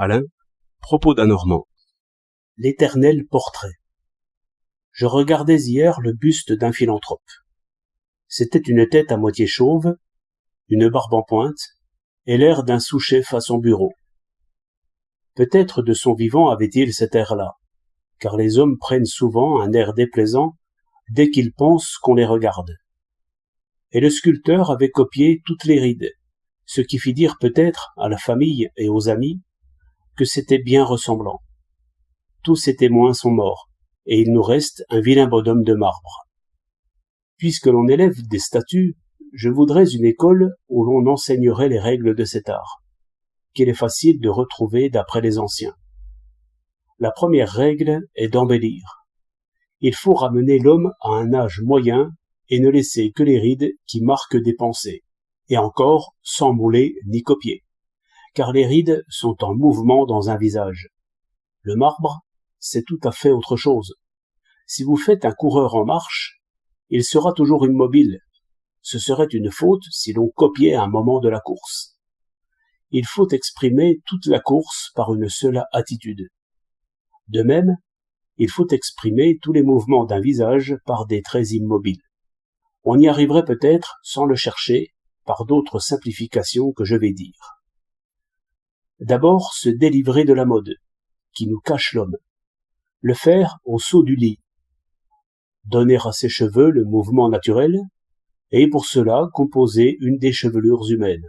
Alain, propos d'un Normand. L'éternel portrait. Je regardais hier le buste d'un philanthrope. C'était une tête à moitié chauve, une barbe en pointe, et l'air d'un sous-chef à son bureau. Peut-être de son vivant avait-il cet air-là, car les hommes prennent souvent un air déplaisant dès qu'ils pensent qu'on les regarde. Et le sculpteur avait copié toutes les rides, ce qui fit dire peut-être à la famille et aux amis que c'était bien ressemblant. Tous ces témoins sont morts, et il nous reste un vilain bonhomme de marbre. Puisque l'on élève des statues, je voudrais une école où l'on enseignerait les règles de cet art, qu'il est facile de retrouver d'après les anciens. La première règle est d'embellir. Il faut ramener l'homme à un âge moyen et ne laisser que les rides qui marquent des pensées, et encore sans mouler ni copier, car les rides sont en mouvement dans un visage. Le marbre, c'est tout à fait autre chose. Si vous faites un coureur en marche, il sera toujours immobile. Ce serait une faute si l'on copiait un moment de la course. Il faut exprimer toute la course par une seule attitude. De même, il faut exprimer tous les mouvements d'un visage par des traits immobiles. On y arriverait peut-être, sans le chercher, par d'autres simplifications que je vais dire. D'abord, se délivrer de la mode, qui nous cache l'homme. Le faire au saut du lit. Donner à ses cheveux le mouvement naturel, et pour cela composer une des chevelures humaines.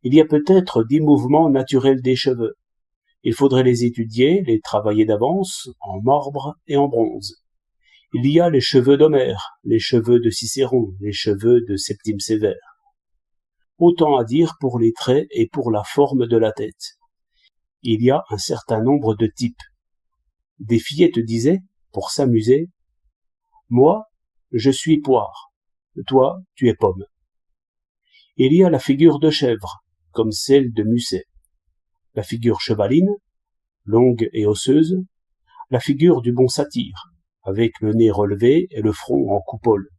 Il y a peut-être 10 mouvements naturels des cheveux. Il faudrait les étudier, les travailler d'avance, en marbre et en bronze. Il y a les cheveux d'Homère, les cheveux de Cicéron, les cheveux de Septime Sévère. Autant à dire pour les traits et pour la forme de la tête. Il y a un certain nombre de types. Des fillettes disaient, pour s'amuser, « Moi, je suis poire, toi, tu es pomme. » Il y a la figure de chèvre, comme celle de Musset, la figure chevaline, longue et osseuse, la figure du bon satyre, avec le nez relevé et le front en coupole.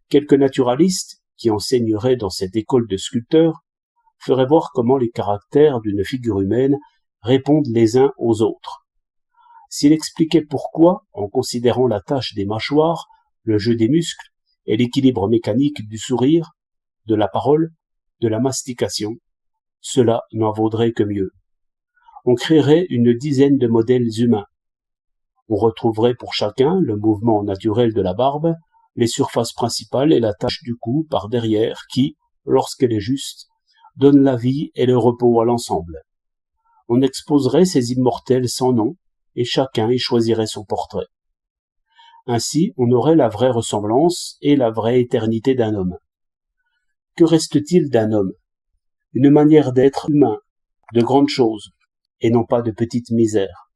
Quelques naturalistes, qui enseigneraient dans cette école de sculpteurs, feraient voir comment les caractères d'une figure humaine répondent les uns aux autres. S'il expliquait pourquoi, en considérant la tâche des mâchoires, le jeu des muscles et l'équilibre mécanique du sourire, de la parole, de la mastication, cela n'en vaudrait que mieux. On créerait une dizaine de modèles humains. On retrouverait pour chacun le mouvement naturel de la barbe, les surfaces principales et la tache du cou par derrière qui, lorsqu'elle est juste, donne la vie et le repos à l'ensemble. On exposerait ces immortels sans nom, et chacun y choisirait son portrait. Ainsi, on aurait la vraie ressemblance et la vraie éternité d'un homme. Que reste-t-il d'un homme? Une manière d'être humain, de grandes choses, et non pas de petites misères.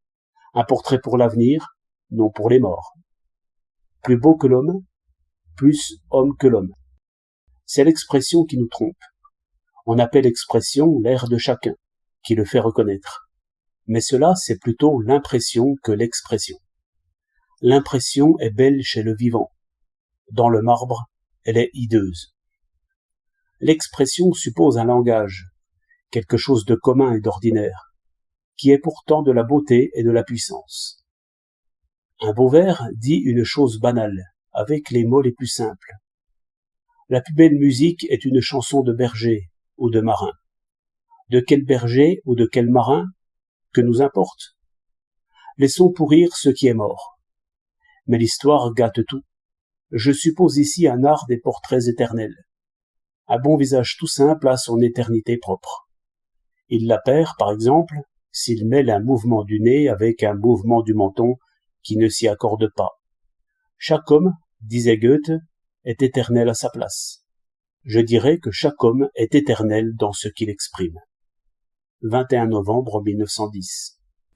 Un portrait pour l'avenir, non pour les morts. Plus beau que l'homme, plus homme que l'homme. C'est l'expression qui nous trompe. On appelle expression l'air de chacun, qui le fait reconnaître. Mais cela, c'est plutôt l'impression que l'expression. L'impression est belle chez le vivant. Dans le marbre, elle est hideuse. L'expression suppose un langage, quelque chose de commun et d'ordinaire, qui est pourtant de la beauté et de la puissance. Un beau vers dit une chose banale, avec les mots les plus simples. La plus belle musique est une chanson de berger ou de marin. De quel berger ou de quel marin? Que nous importe? Laissons pourrir ce qui est mort. Mais l'histoire gâte tout. Je suppose ici un art des portraits éternels. Un bon visage tout simple a son éternité propre. Il la perd, par exemple, s'il mêle un mouvement du nez avec un mouvement du menton qui ne s'y accorde pas. Chaque homme, disait Goethe, est éternel à sa place. Je dirais que chaque homme est éternel dans ce qu'il exprime. 21 novembre 1910.